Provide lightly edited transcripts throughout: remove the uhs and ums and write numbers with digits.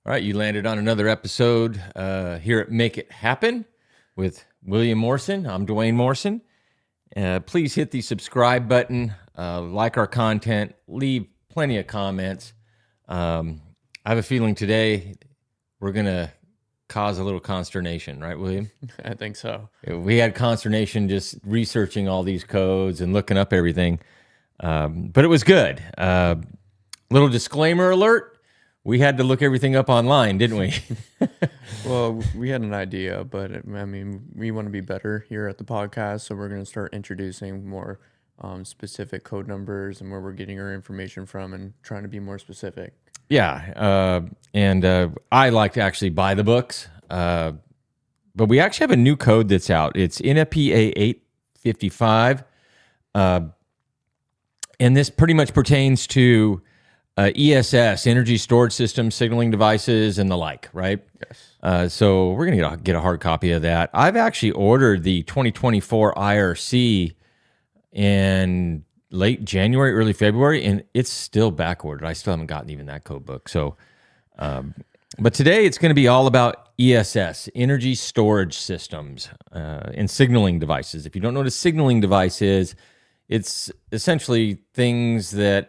All right, you landed on another episode here at Make It Happen with William Morrison. I'm Dwayne Morrison. Please hit the subscribe button, like our content, leave plenty of comments. I have a feeling today we're going to cause a little consternation, right, William? I think so. We had consternation just researching all these codes and looking up everything, but it was good. Little disclaimer alert. We had to look everything up online, didn't we? Well, we had an idea, but I mean, we want to be better here at the podcast, so we're going to start introducing more specific code numbers and where we're getting our information from and trying to be more specific. Yeah, and I like to actually buy the books, but we actually have a new code that's out. It's NFPA 855, and this pretty much pertains to ESS, energy storage systems, signaling devices, and the like, right? Yes. So we're going to get a hard copy of that. I've actually ordered the 2024 IRC in late January, early February, and it's still back ordered. I still haven't gotten even that code book. So, but today it's going to be all about ESS, energy storage systems, and signaling devices. If you don't know what a signaling device is, it's essentially things that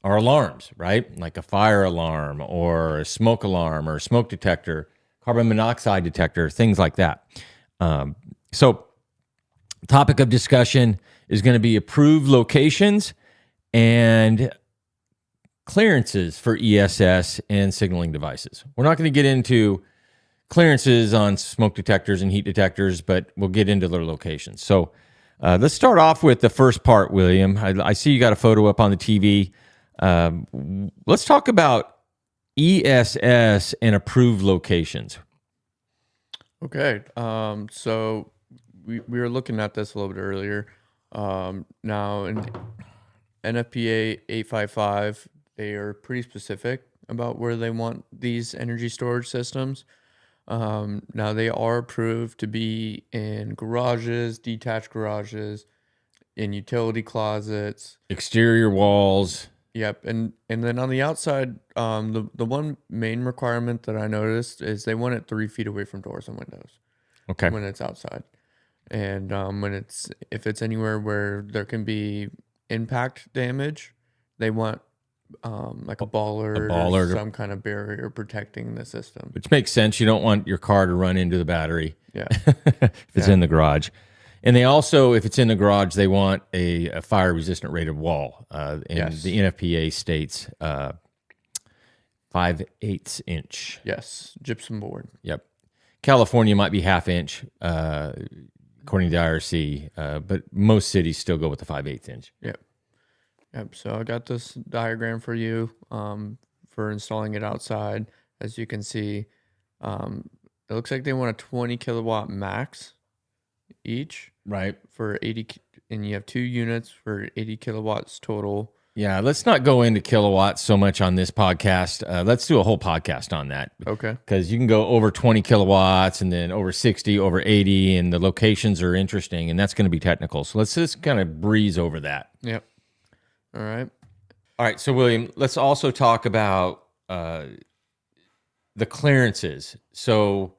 are alarms, right? Like a fire alarm or a smoke alarm or a smoke detector, carbon monoxide detector, things like that. So topic of discussion is going to be approved locations and clearances for ESS and signaling devices. We're not going to get into clearances on smoke detectors and heat detectors, but we'll get into their locations. So let's start off with the first part, William. I see you got a photo up on the TV. Let's talk about ESS and approved locations. Okay. So we were looking at this a little bit earlier. Now in NFPA 855, they are pretty specific about where they want these energy storage systems. Now they are approved to be in garages, detached garages, in utility closets, Exterior walls. Yep, and then on the outside, the one main requirement that I noticed is they want it 3 feet away from doors and windows Okay. when it's outside, and if it's anywhere where there can be impact damage, they want like a bollard or some kind of barrier protecting the system. Which makes sense. You don't want your car to run into the battery. Yeah, if it's in the garage. And they also, if it's in the garage, they want a fire-resistant rated wall. And Yes. the NFPA states 5/8 inch. Yes, gypsum board. Yep. California might be half inch, according to the IRC, but most cities still go with the 5/8 inch. Yep. So I got this diagram for you for installing it outside. As you can see, it looks like they want a 20 kilowatt max each. Right. For 80, and you have 2 units for 80 kilowatts total. Yeah, let's not go into kilowatts so much on this podcast. Let's do a whole podcast on that. Okay. Because you can go over 20 kilowatts and then over 60, over 80, and the locations are interesting, and that's going to be technical. So let's just kind of breeze over that. Yep. All right. All right, so William, let's also talk about the clearances. So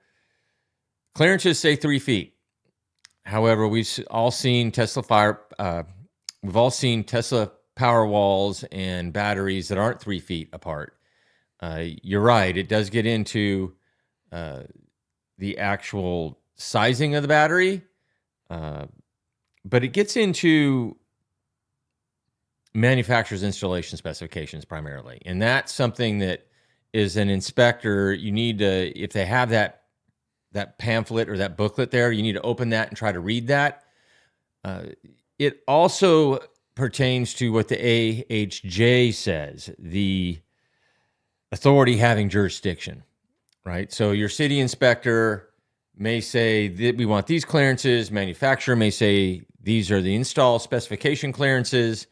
clearances say 3 feet. However, we've all seen Tesla power walls and batteries that aren't 3 feet apart. You're right; it does get into the actual sizing of the battery, but it gets into manufacturer's installation specifications primarily, and that's something that is an inspector. You need to, if they have that pamphlet or that booklet there, you need to open that and try to read that. It also pertains to what the AHJ says, the authority having jurisdiction, right? So your city inspector may say that we want these clearances. Manufacturer may say these are the install specification clearances.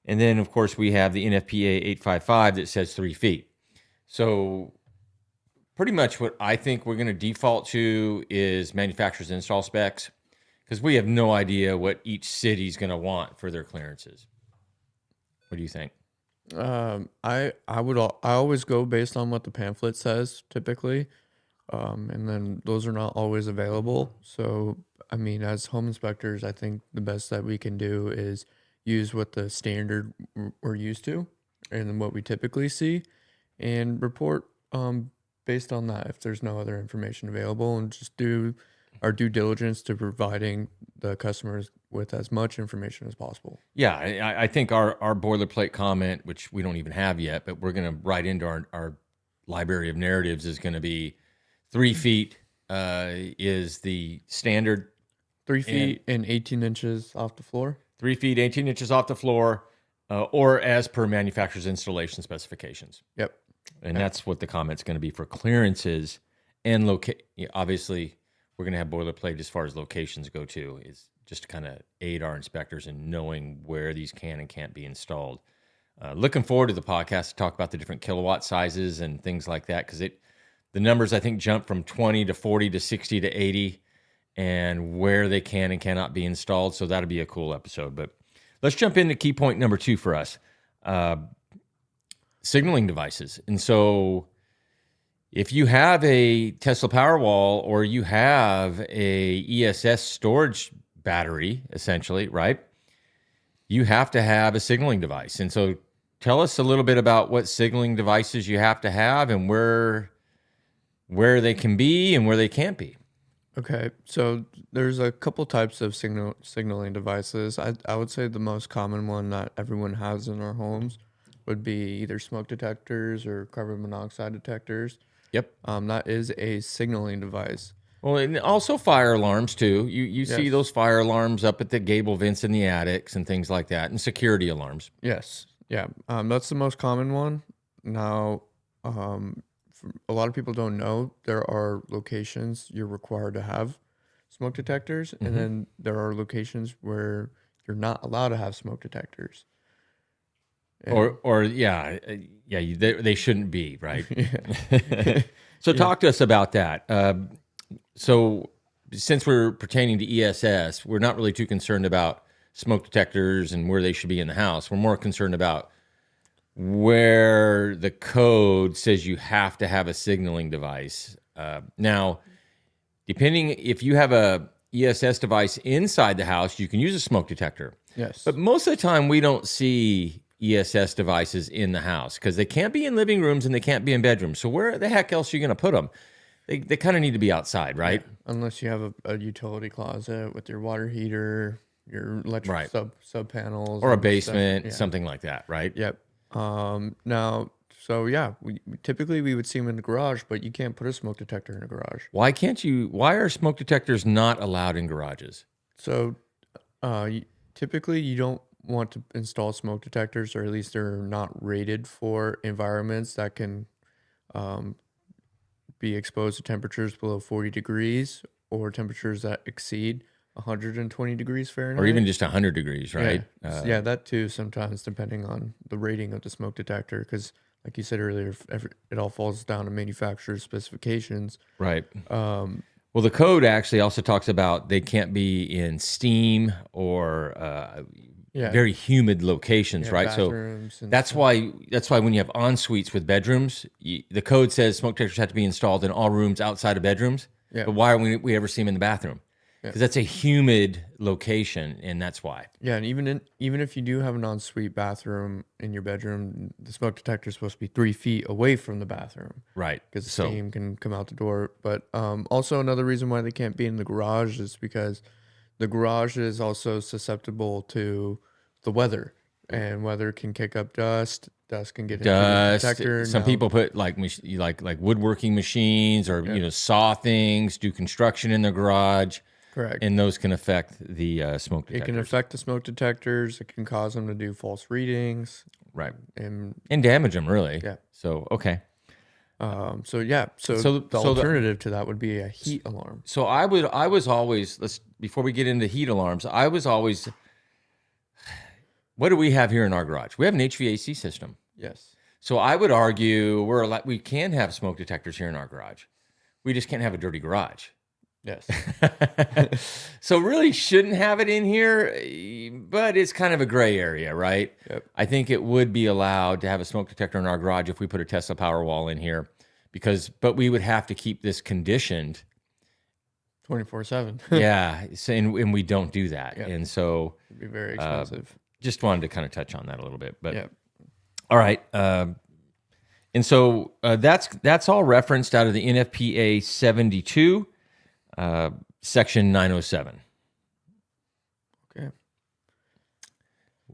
And then, of course, we have the NFPA 855 that says 3 feet. So pretty much what I think we're going to default to is manufacturer's install specs, because we have no idea what each city's going to want for their clearances. What do you think? I always go based on what the pamphlet says typically, and then those are not always available. So I mean, as home inspectors, I think the best that we can do is use what the standard we're used to, and what we typically see, and report based on that if there's no other information available, and just do our due diligence to providing the customers with as much information as possible. Yeah, I think our boilerplate comment, which we don't even have yet, but we're going to write into our library of narratives, is going to be 3 feet is the standard. 3 feet and 18 inches off the floor. 3 feet, 18 inches off the floor, or as per manufacturer's installation specifications. Yep. And that's what the comment's going to be for clearances and obviously, we're going to have boilerplate as far as locations go too, is just to kind of aid our inspectors in knowing where these can and can't be installed. Looking forward to the podcast to talk about the different kilowatt sizes and things like that, because the numbers, I think, jump from 20 to 40 to 60 to 80 and where they can and cannot be installed. So that'll be a cool episode. But let's jump into key point number 2 for us. Signaling devices. And so if you have a Tesla Powerwall or you have a ESS storage battery, essentially, right? You have to have a signaling device. And so tell us a little bit about what signaling devices you have to have and where they can be and where they can't be. Okay, so there's a couple types of signaling devices. I would say the most common one that everyone has in our homes would be either smoke detectors or carbon monoxide detectors. Yep. That is a signaling device. Well, and also fire alarms too. You see Yes. those fire alarms up at the gable vents in the attics and things like that, and security alarms. Yes, yeah, that's the most common one. Now, a lot of people don't know there are locations you're required to have smoke detectors, and then there are locations where you're not allowed to have smoke detectors. Or yeah, they shouldn't be, right? Yeah. So talk to us about that. So since we're pertaining to ESS, we're not really too concerned about smoke detectors and where they should be in the house. We're more concerned about where the code says you have to have a signaling device. Now, depending if you have a ESS device inside the house, you can use a smoke detector. Yes. But most of the time, we don't see ESS devices in the house because they can't be in living rooms and they can't be in bedrooms. So where the heck else are you going to put them? They kind of need to be outside, right? Yeah. Unless you have a utility closet with your water heater, your electric sub panels, Or a and stuff. basement, Yeah. something like that, right? Yep. Now, so yeah, we typically we would see them in the garage, but you can't put a smoke detector in a garage. Why can't you? Why are smoke detectors not allowed in garages? So, typically you don't want to install smoke detectors, or at least they're not rated for environments that can be exposed to temperatures below 40 degrees or temperatures that exceed 120 degrees Fahrenheit. Or even just 100 degrees, right? Yeah, that too sometimes, depending on the rating of the smoke detector, because like you said earlier, it all falls down to manufacturer's specifications. Right. Well, the code actually also talks about they can't be in steam or very humid locations, right? So bathrooms and that's why when you have en suites with bedrooms, the code says smoke detectors have to be installed in all rooms outside of bedrooms. Yeah. But why are we ever see them in the bathroom? Because that's a humid location, and that's why. Yeah, and even if you do have an ensuite bathroom in your bedroom, the smoke detector is supposed to be 3 feet away from the bathroom, Right. because the steam can come out the door. But also another reason why they can't be in the garage is because the garage is also susceptible to the weather, and weather can kick up dust. Dust can get into the detector. Some people put like woodworking machines or saw things, do construction in their garage. Correct. And those can affect the smoke detectors. It can affect the smoke detectors. It can cause them to do false readings. Right. And damage them, really. Yeah. So, okay. So the alternative to that would be a heat alarm. So I was always, before we get into heat alarms, what do we have here in our garage? We have an HVAC system. Yes. So I would argue we can have smoke detectors here in our garage. We just can't have a dirty garage. Yes. So really shouldn't have it in here, but it's kind of a gray area, right? Yep. I think it would be allowed to have a smoke detector in our garage if we put a Tesla Powerwall in here, but we would have to keep this conditioned. 24/7. Yeah, and we don't do that, Yep. and so It'd be very expensive. just wanted to kind of touch on that a little bit. But Yep. all right, and so that's all referenced out of the NFPA 72, section 907. Okay.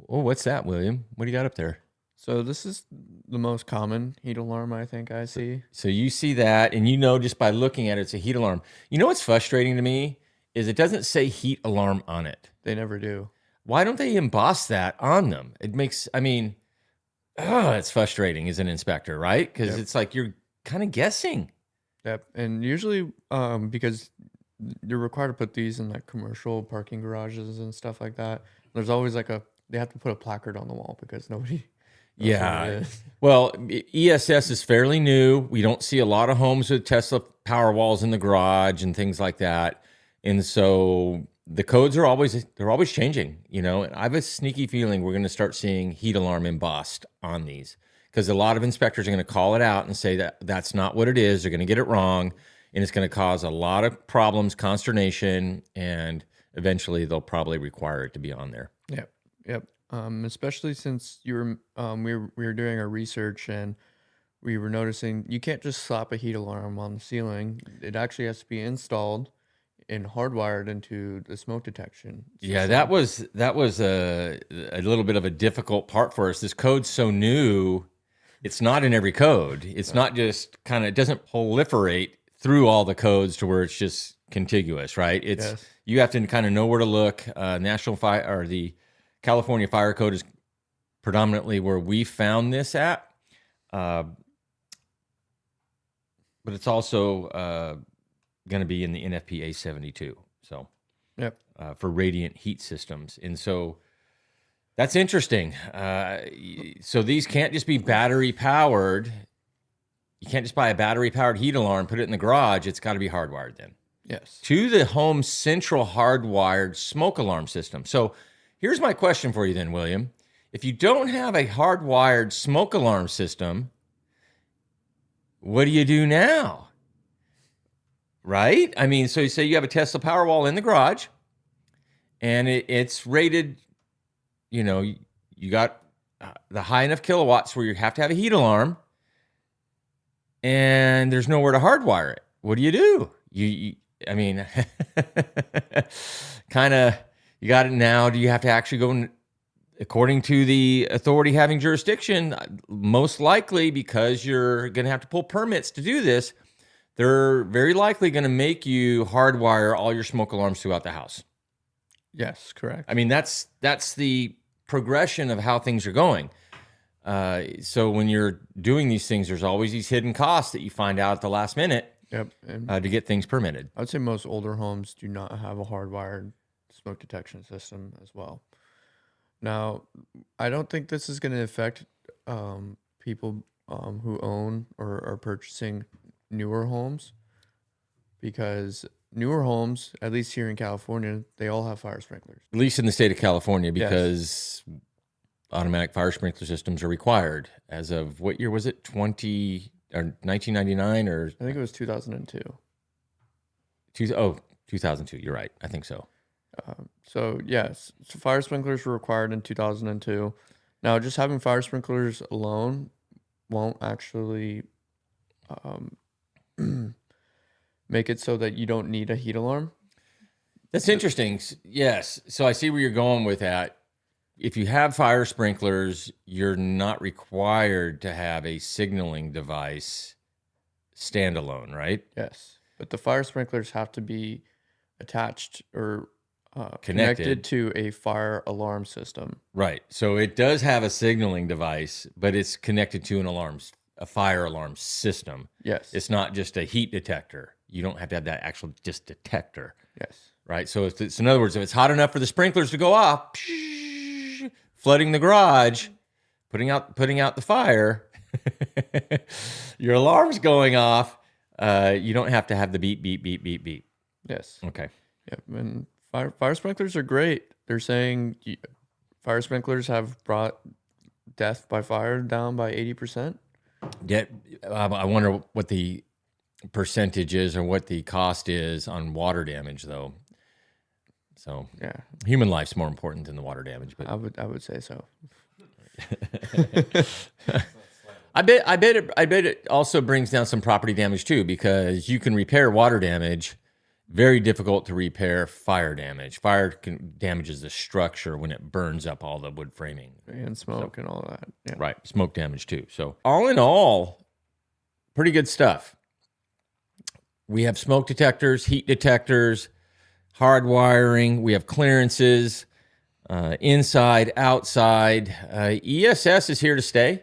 Oh, what's that, William? What do you got up there? So this is the most common heat alarm I think I see. So you see that, and you know just by looking at it, it's a heat alarm. You know what's frustrating to me is it doesn't say heat alarm on it. They never do. Why don't they emboss that on them? It makes, I mean, it's frustrating as an inspector, right? Because it's like you're kind of guessing. Yep. And usually, because you're required to put these in like commercial parking garages and stuff like that, there's always they have to put a placard on the wall because nobody knows what it is. Well, ESS is fairly new. We don't see a lot of homes with Tesla Powerwalls in the garage and things like that. And so the codes are always changing, and I have a sneaky feeling we're going to start seeing heat alarm embossed on these because a lot of inspectors are going to call it out and say that that's not what it is. They're going to get it wrong, and it's going to cause a lot of problems, consternation, and eventually they'll probably require it to be on there. Yep. Yep. Especially since we were doing our research and we were noticing you can't just slap a heat alarm on the ceiling. It actually has to be installed and hardwired into the smoke detection system. Yeah, that was a little bit of a difficult part for us. This code's so new, it's not in every code. It's not just it doesn't proliferate through all the codes to where it's just contiguous, right? You have to kind of know where to look. National Fire or the California Fire Code is predominantly where we found this at, but it's also going to be in the NFPA 72. So, Yep. For radiant heat systems, and so that's interesting. So these can't just be battery powered. You can't just buy a battery powered heat alarm, put it in the garage. It's got to be hardwired then. Yes. To the home's central hardwired smoke alarm system. So here's my question for you then, William. If you don't have a hardwired smoke alarm system, what do you do now? Right? I mean, so you say you have a Tesla Powerwall in the garage and it's rated, you got the high enough kilowatts where you have to have a heat alarm and there's nowhere to hardwire it. What do? I mean, you got it now. Do you have to actually go according to the authority having jurisdiction? Most likely, because you're going to have to pull permits to do this, they're very likely going to make you hardwire all your smoke alarms throughout the house. Yes, correct. I mean, that's the progression of how things are going. So when you're doing these things, there's always these hidden costs that you find out at the last minute. Yep. And to get things permitted. I would say most older homes do not have a hardwired smoke detection system as well. Now, I don't think this is going to affect people who own or are purchasing newer homes, because newer homes, at least here in California, they all have fire sprinklers. At least in the state of California, because automatic fire sprinkler systems are required. As of what year was it? 1999 or? I think it was 2002. 2002. You're right. I think so. So yes, so fire sprinklers were required in 2002. Now, just having fire sprinklers alone won't actually make it so that you don't need a heat alarm. That's interesting. Yes. So I see where you're going with that. If you have fire sprinklers, you're not required to have a signaling device standalone, right? Yes. But the fire sprinklers have to be attached or connected to a fire alarm system. Right. So it does have a signaling device, but it's connected to a fire alarm system. Yes. It's not just a heat detector. You don't have to have that actual just detector. Yes. Right. So in other words, if it's hot enough for the sprinklers to go off, flooding the garage, putting out the fire, your alarm's going off. You don't have to have the beep, beep, beep, beep, beep. Yes. Okay. Yep. And fire sprinklers are great. They're saying fire sprinklers have brought death by fire down by 80%. Yeah, I wonder what the percentage is or what the cost is on water damage, though. So Yeah, human life's more important than the water damage. But I would say so. I bet it also brings down some property damage too, because you can repair water damage. Very difficult to repair fire damage. Damages the structure when it burns up all the wood framing. And smoke and all that. Yeah. Right, smoke damage too. So all in all, pretty good stuff. We have smoke detectors, heat detectors, hard wiring. We have clearances, inside, outside. ESS is here to stay.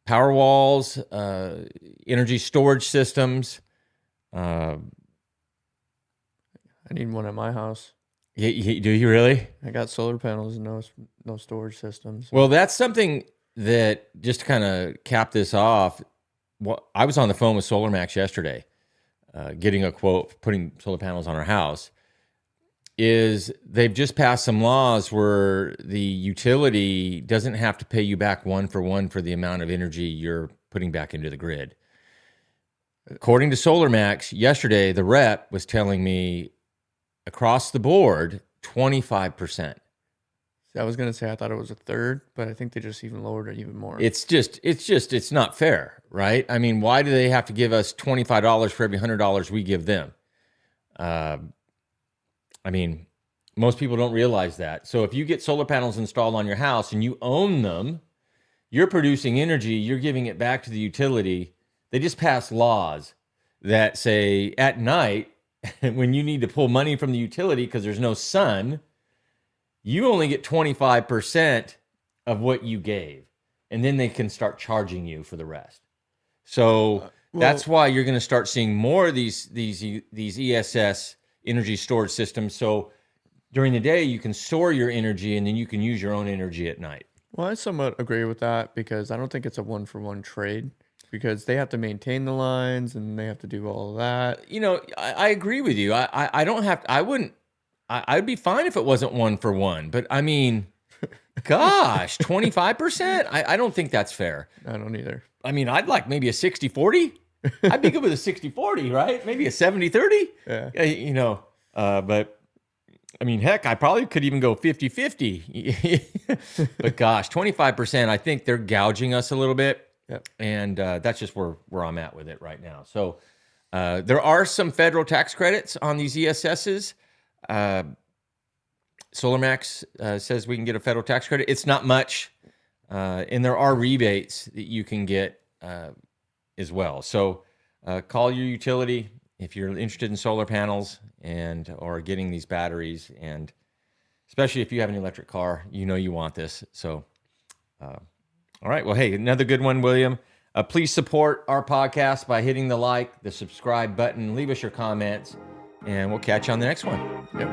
Power walls, energy storage systems. I need one at my house. Do you really? I got solar panels and no storage systems. Well, that's something that, just to kind of cap this off, I was on the phone with SolarMax yesterday, getting a quote for putting solar panels on our house. They've just passed some laws where the utility doesn't have to pay you back one for the amount of energy you're putting back into the grid. According to SolarMax, yesterday, the rep was telling me across the board, 25%. I was going to say I thought it was a third, but I think they just even lowered it even more. It's not fair, right? I mean, why do they have to give us $25 for every $100 we give them? I mean, most people don't realize that. So if you get solar panels installed on your house and you own them, you're producing energy, you're giving it back to the utility. They just passed laws that say at night, when you need to pull money from the utility because there's no sun, you only get 25% of what you gave. And then they can start charging you for the rest. So that's why you're going to start seeing more of these ESS energy storage systems. So during the day, you can store your energy and then you can use your own energy at night. Well, I somewhat agree with that because I don't think it's a one-for-one trade because they have to maintain the lines and they have to do all of that. You know, I agree with you. I don't have to, I'd be fine if it wasn't 1-for-1, but I mean, gosh, 25%? I don't think that's fair. I don't either. I mean, I'd like maybe a 60-40. I'd be good with a 60-40, right? Maybe a 70-30. Yeah. You know, but I mean, heck, I probably could even go 50-50. But gosh, 25%, I think they're gouging us a little bit. Yep. And that's just where I'm at with it right now. So there are some federal tax credits on these ESSs. SolarMax says we can get a federal tax credit. It's not much. And there are rebates that you can get as well. So call your utility if you're interested in solar panels or getting these batteries. And especially if you have an electric car, you know you want this. So, all right. Well, hey, another good one, William. Please support our podcast by hitting the like, the subscribe button. Leave us your comments, and we'll catch you on the next one. Yep.